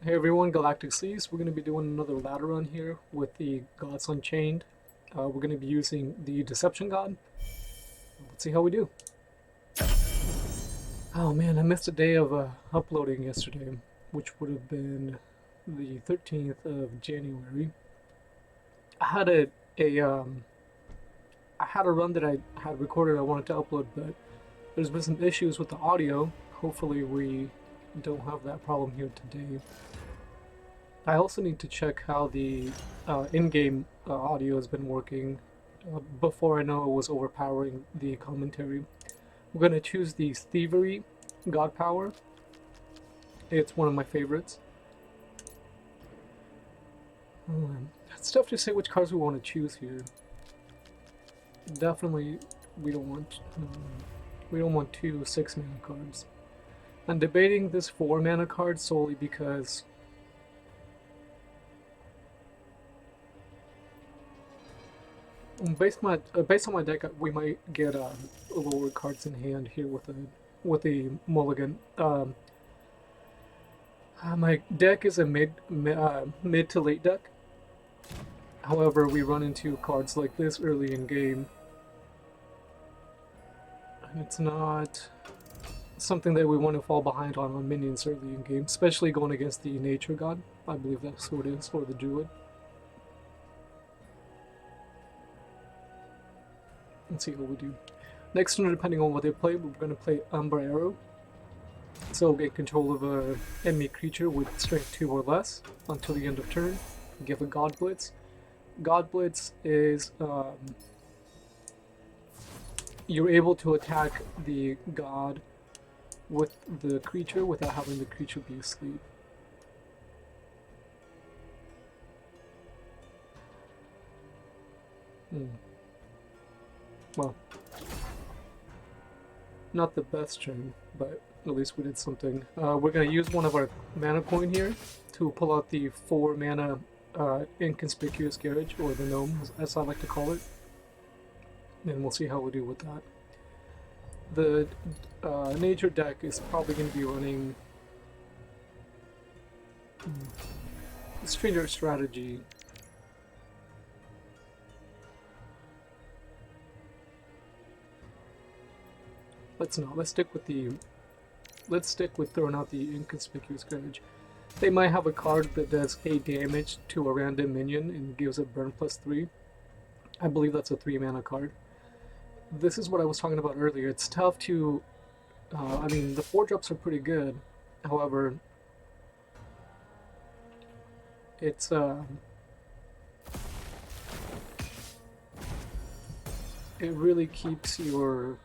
Hey everyone, Galactic Seas. We're going to be doing another ladder run here with the Gods Unchained. We're going to be using the Deception God. Let's see how we do. Oh man, I missed a day of uploading yesterday, which would have been the 13th of January. I had a I had a run that I had recorded I wanted to upload, but there's been some issues with the audio. Hopefully we don't have that problem here today. I also need to check how the in-game audio has been working before I know it was overpowering the commentary. We're going to choose the Thievery God Power. It's one of my favorites. It's tough to say which cards we want to choose here. Definitely, we don't want two 6-mana cards. I'm debating this 4-mana card solely because based on my deck, we might get lower cards in hand here with a mulligan. My deck is a mid to late deck. However, we run into cards like this early in game, and it's not something that we want to fall behind on minions early in game, especially going against the Nature God. I believe that's who it is, or the Druid. Let's see what we do. Next turn, depending on what they play, we're going to play Umbra Arrow. So get control of an enemy creature with strength 2 or less until the end of turn. Give a God Blitz. God Blitz is you're able to attack the god with the creature without having the creature be asleep. Well, not the best turn, but at least we did something. We're going to use one of our mana coin here to pull out the 4-mana Inconspicuous Garage, or the Gnome, as I like to call it. And we'll see how we do with that. The Nature deck is probably going to be running Stranger Strategy. Let's stick with throwing out the Inconspicuous Garage. They might have a card that does 8 damage to a random minion and gives it burn +3. I believe that's a 3-mana card. This is what I was talking about earlier. It's tough to... I mean, the 4-drops are pretty good. However, it's... it really keeps your...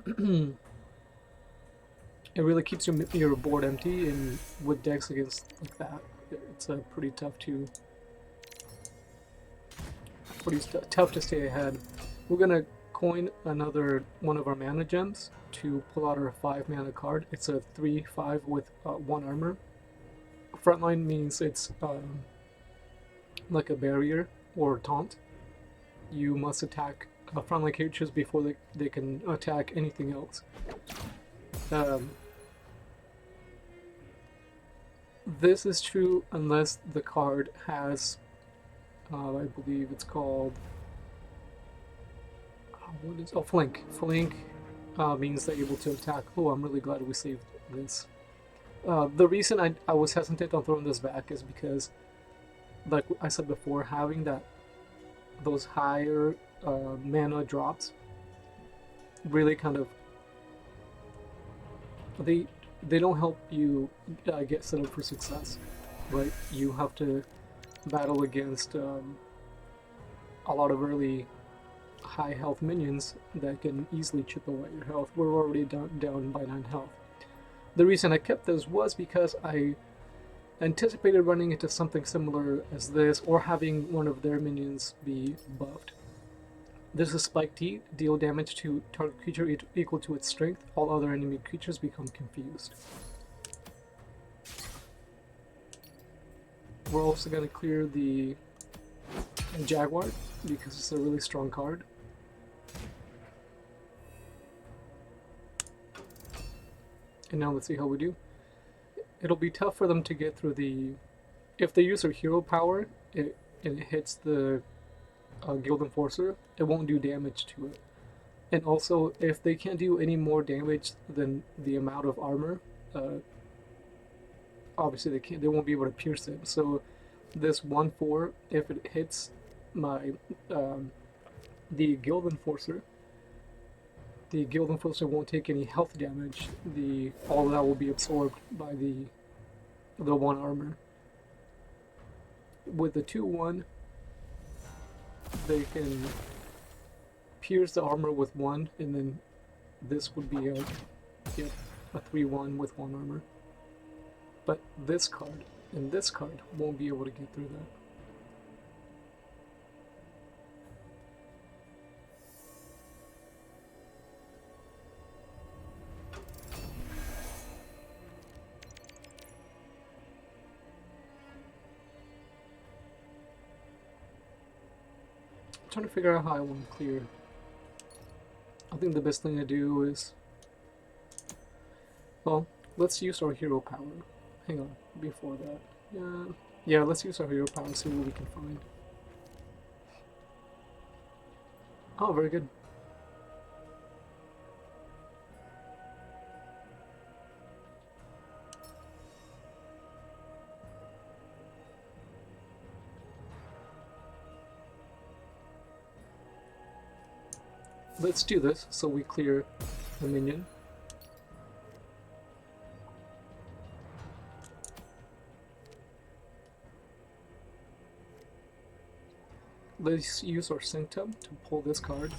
it really keeps your board empty, and with decks against like that, it's pretty tough to stay ahead. We're gonna coin another one of our mana gems to pull out our 5-mana card. It's a 3/5 with 1 armor. Frontline means it's like a barrier or taunt. You must attack frontline creatures before they can attack anything else. This is true unless the card has, I believe it's called, Flink. Flink means they're able to attack. Oh, I'm really glad we saved this. The reason I was hesitant on throwing this back is because, like I said before, having those higher mana drops really kind of they don't help you get set up for success, right? You have to battle against a lot of early high health minions that can easily chip away your health. We're already down by 9 health. The reason I kept those was because I anticipated running into something similar as this, or having one of their minions be buffed. This is Spike T. Deal damage to target creature equal to its strength. All other enemy creatures become confused. We're also going to clear the Jaguar because it's a really strong card. And now let's see how we do. it'll be tough for them to get through the. If they use their hero power, and it hits the Guild Enforcer, it won't do damage to it. And also, if they can't do any more damage than the amount of armor, uh, obviously they won't be able to pierce it. So this 1/4, if it hits my the Guild Enforcer, the Guild Enforcer won't take any health damage. All of that will be absorbed by the one armor. With the 2/1, they can pierce the armor with one, and then this would be a 3/1 with one armor. But this card and this card won't be able to get through that. I'm trying to figure out how I want to clear. I think the best thing to do is, well, let's use our hero power. Hang on, before that. Yeah, let's use our hero power and see what we can find. Oh, very good. Let's do this so we clear the minion. Let's use our Sanctum to pull this card.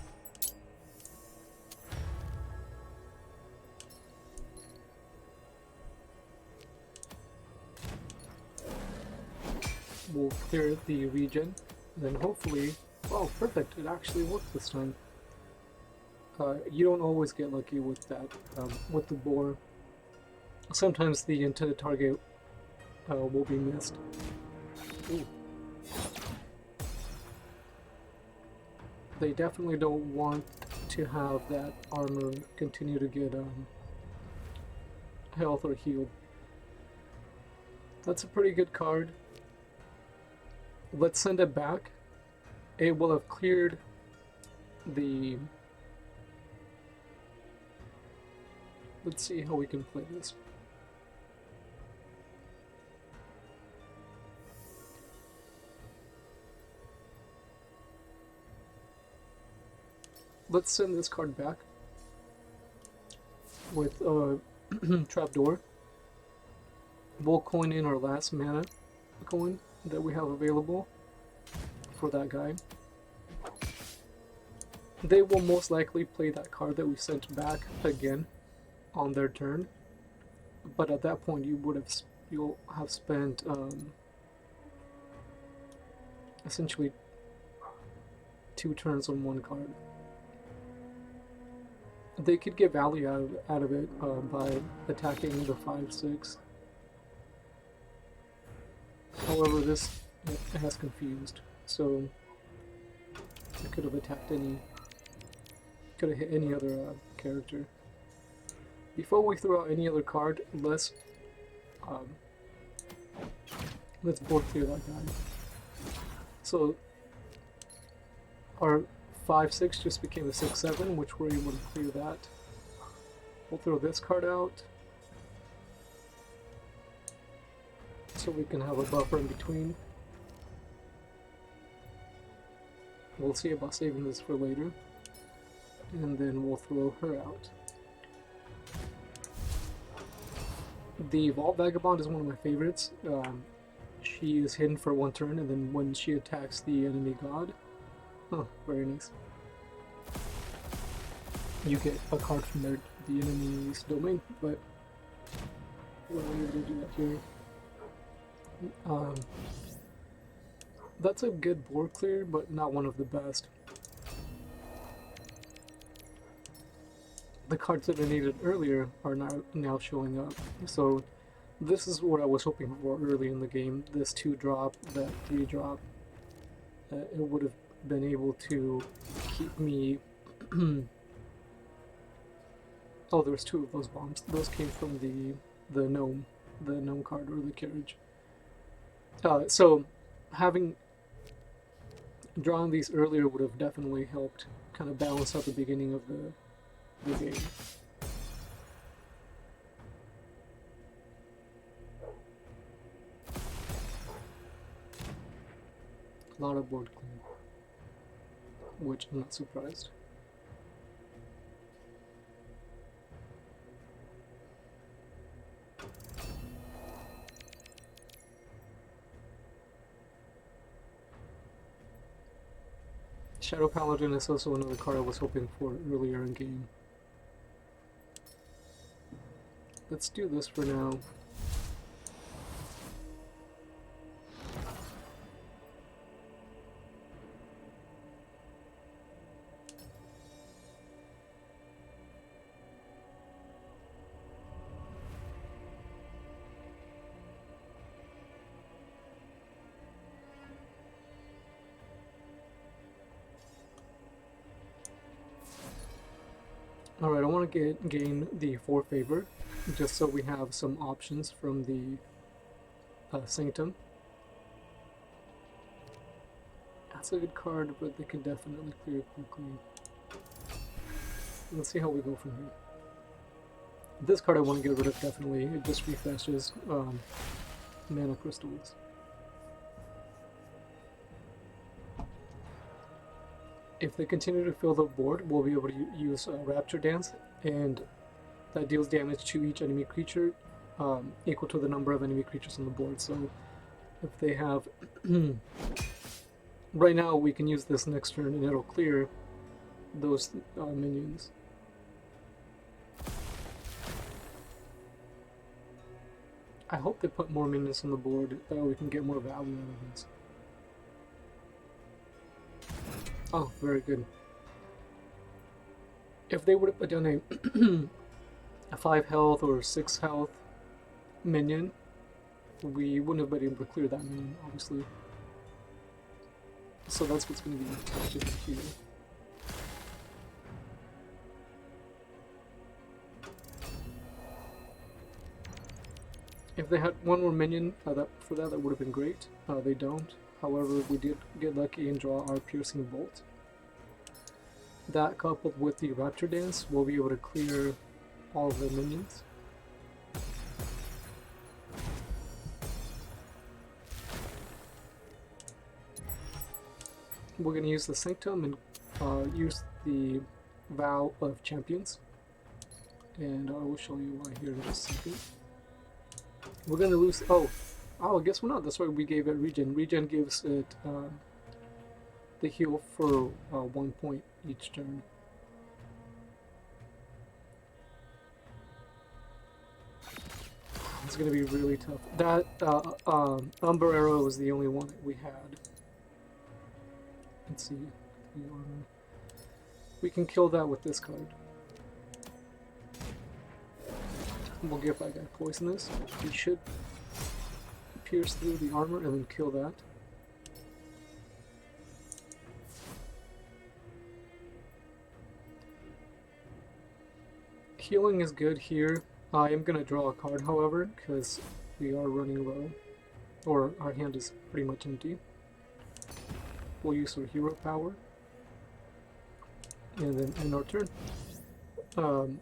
We'll clear the regen, and then hopefully, oh, perfect! It actually worked this time. You don't always get lucky with that, with the boar. Sometimes the intended target will be missed. Ooh. They definitely don't want to have that armor continue to get health or healed. That's a pretty good card. Let's send it back. It will have cleared the... Let's see how we can play this. Let's send this card back with Trapdoor. We'll coin in our last mana coin that we have available for that guy. They will most likely play that card that we sent back again on their turn, but at that point you'll have spent essentially 2 turns on one card. They could get value out of it by attacking the 5/6. However, this has confused, so it could have attacked could have hit any other character. Before we throw out any other card, let's board clear that guy. So our 5/6 just became a 6/7, which we're able to clear that. We'll throw this card out so we can have a buffer in between. We'll see about saving this for later, and then we'll throw her out. The Vault Vagabond is one of my favorites. She is hidden for 1 turn, and then when she attacks the enemy god, oh, very nice, you get a card from the enemy's domain, but we're not able to do that here. That's a good board clear, but not one of the best. The cards that I needed earlier are now showing up. So this is what I was hoping for early in the game. This 2-drop, that 3-drop. It would have been able to keep me... Oh, there's 2 of those bombs. Those came from the gnome the gnome card or the carriage. So having drawn these earlier would have definitely helped kind of balance out the beginning of the game. A lot of board clean, which I'm not surprised. Shadow Paladin is also another card I was hoping for earlier in game. Let's do this for now. Alright, I want to gain the 4 favor, just so we have some options from the Sanctum. That's a good card, but they can definitely clear it quickly. Let's see how we go from here. This card I want to get rid of definitely. It just refreshes mana crystals. If they continue to fill the board, we'll be able to use Rapture Dance, and that deals damage to each enemy creature equal to the number of enemy creatures on the board. So if they have... right now we can use this next turn and it'll clear those minions. I hope they put more minions on the board, that way we can get more value out of this. Oh, very good. If they would have put down a 5 health or 6 health minion, we wouldn't have been able to clear that minion, obviously. So that's what's going to be touched here. If they had one more minion that would have been great. They don't. However, we did get lucky and draw our Piercing Bolt. That, coupled with the Rapture Dance, we'll be able to clear all of the minions. We're going to use the Sanctum and use the Vow of Champions. And I will show you why here in just a second. We're going to lose... Oh, I guess we're not. That's why we gave it Regen. Regen gives it the heal for 1 point each turn. It's going to be really tough. That Umber Arrow was the only one that we had. Let's see. We can kill that with this card. We'll give that guy Poisonous. He should pierce through the armor and then kill that. Healing is good here. I am going to draw a card, however, because we are running low. Or our hand is pretty much empty. We'll use our hero power. And then end our turn. I'm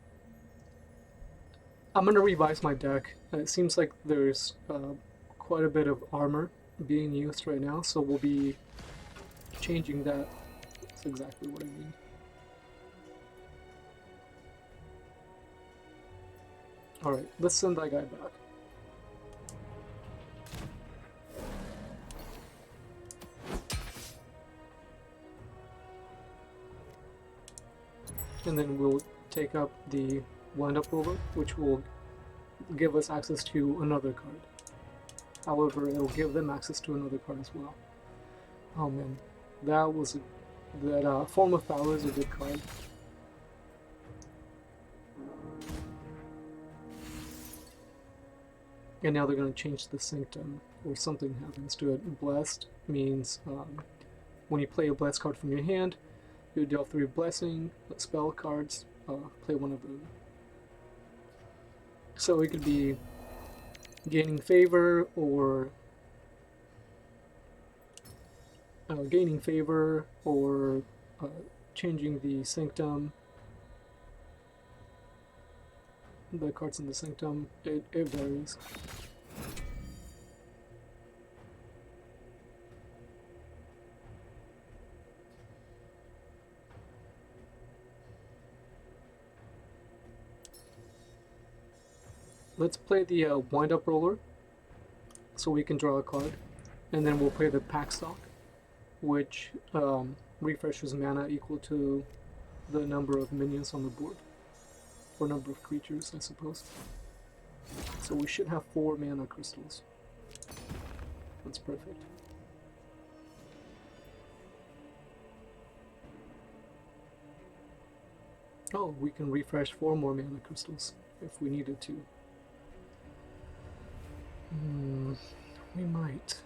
going to revise my deck. It seems like there's quite a bit of armor being used right now, so we'll be changing that. That's exactly what I mean. Alright, let's send that guy back. And then we'll take up the wind-up roller, which will give us access to another card. However, it'll give them access to another card as well. Oh man, that Form of Power is a good card. And now they're going to change the Sanctum, or something happens to it. Blessed means when you play a Blessed card from your hand, you deal 3 Blessing spell cards, play one of them. So it could be gaining favor or uh, changing the sanctum, the cards in the sanctum. It varies. Let's play the wind-up roller so we can draw a card, and then we'll play the pack stock, which refreshes mana equal to the number of minions on the board, or number of creatures, I suppose. So we should have 4 mana crystals. That's perfect. Oh, we can refresh 4 more mana crystals if we needed to. We might.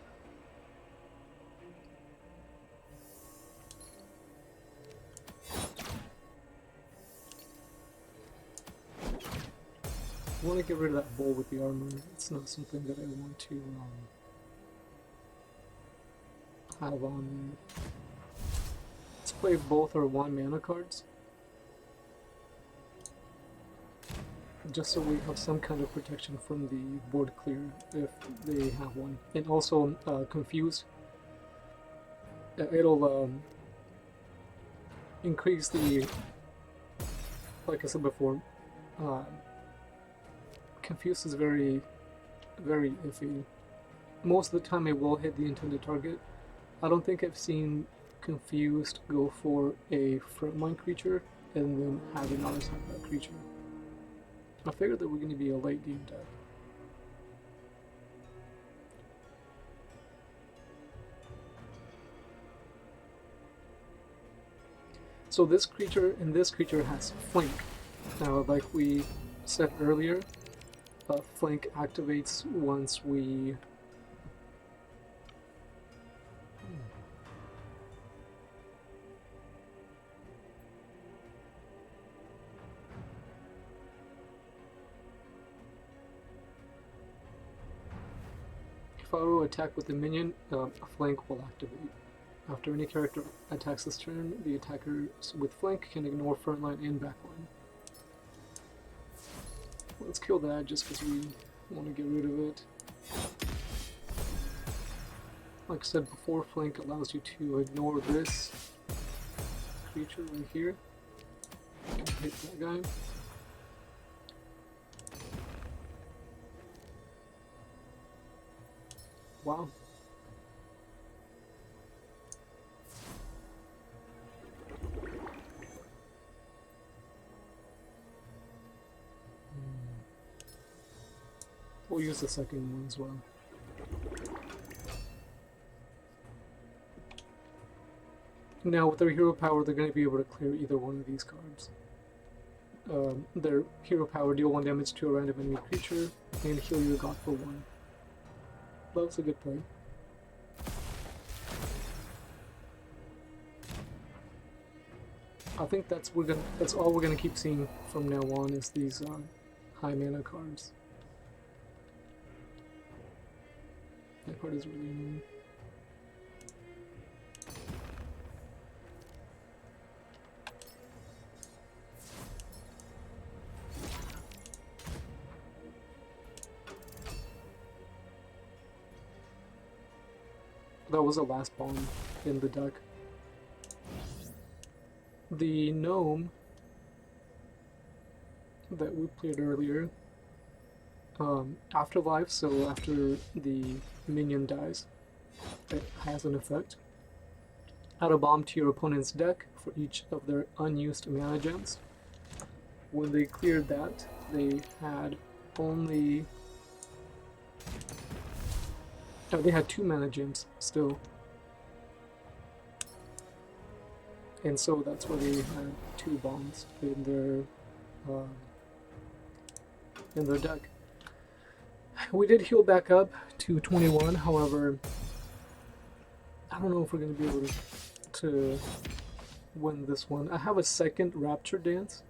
I want to get rid of that bowl with the armor. It's not something that I want to have on. Let's play both our 1 mana cards, just so we have some kind of protection from the board clear if they have one. And also confused. It'll increase the, like I said before, confused is very, very iffy. Most of the time it will hit the intended target. I don't think I've seen confused go for a frontline creature and then having others have that creature. I figured that we're going to be a late game deck. So this creature and this creature has flank. Now, like we said earlier, flank activates once we if I were to attack with a minion, a flank will activate. After any character attacks this turn, the attackers with flank can ignore frontline and backline. Let's kill that just because we want to get rid of it. Like I said before, flank allows you to ignore this creature right here. Hit that guy. Wow. We'll use the second one as well. Now with their hero power, they're going to be able to clear either one of these cards. Their hero power, deal 1 damage to a random enemy creature, and heal your god for 1. That was a good play. I think that's all we're gonna keep seeing from now on is these high mana cards. That card is really annoying. That was the last bomb in the deck. The gnome that we played earlier, afterlife, so after the minion dies, it has an effect. Add a bomb to your opponent's deck for each of their unused mana gems. When they cleared that, they had only... Oh, they had 2 mana gems still. And so that's why they had 2 bombs in their deck. We did heal back up to 21, however, I don't know if we're going to be able to win this one. I have a second Rapture Dance.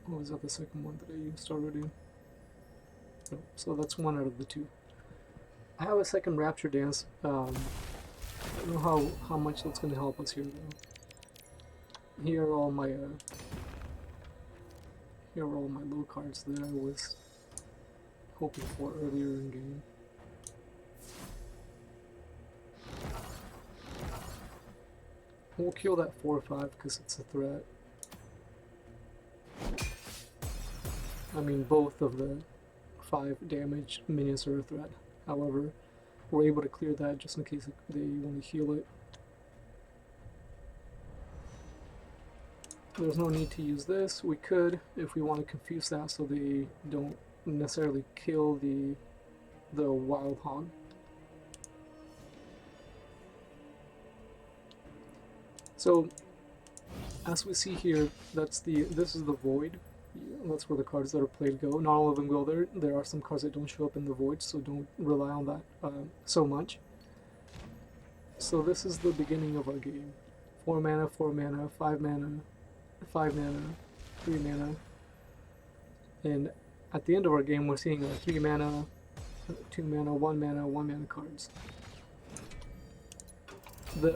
What was that, the second one that I used already? No, so that's one out of the two. I have a second Rapture Dance. I don't know how much that's going to help us here though. Here are all my low cards that I was hoping for earlier in game. We'll kill that 4/5 because it's a threat. I mean, both of the 5 damage minions are a threat. However, we're able to clear that just in case they want to heal it. There's no need to use this. We could, if we want to confuse that so they don't necessarily kill the wild hog. So, as we see here, this is the void. That's where the cards that are played go. Not all of them go there. There are some cards that don't show up in the void, so don't rely on that so much. So this is the beginning of our game. 4 mana, 4 mana, 5 mana, 5 mana, 3 mana. And at the end of our game, we're seeing 3 mana, 2 mana, 1 mana, 1 mana cards.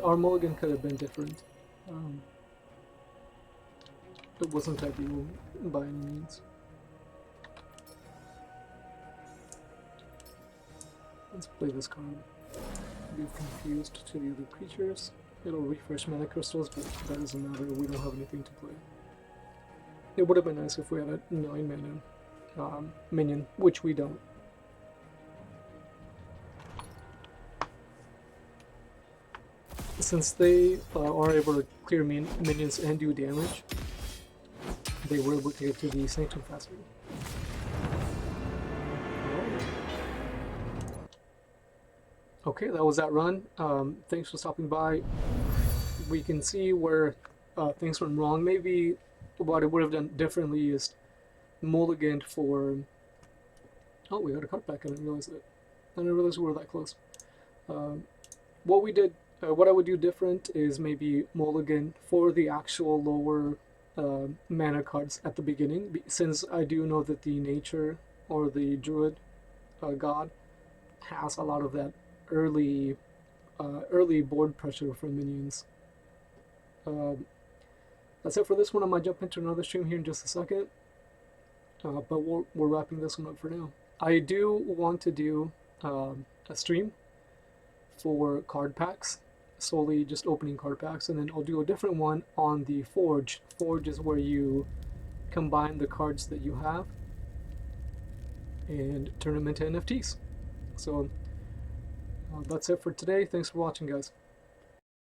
Our mulligan could have been different. It wasn't ideal by any means. Let's play this card. Be confused to the other creatures. It'll refresh mana crystals, but that doesn't matter. We don't have anything to play. It would have been nice if we had a 9 mana minion, which we don't. Since they are able to clear minions and do damage, they were able to get to the Sanctum faster. Okay, that was that run. Thanks for stopping by. We can see where things went wrong. Maybe what I would have done differently is mulliganed for... Oh, we got a card back. I didn't realize that. I didn't realize we were that close. What I would do different is maybe mulligan for the actual lower mana cards at the beginning, since I do know that the nature or the druid god has a lot of that early board pressure from minions. That's it for this one. I might jump into another stream here in just a second, but we're wrapping this one up for now. I do want to do a stream for card packs, solely just opening card packs, and then I'll do a different one on the Forge. Forge is where you combine the cards that you have and turn them into NFTs. So that's it for today. Thanks for watching, guys.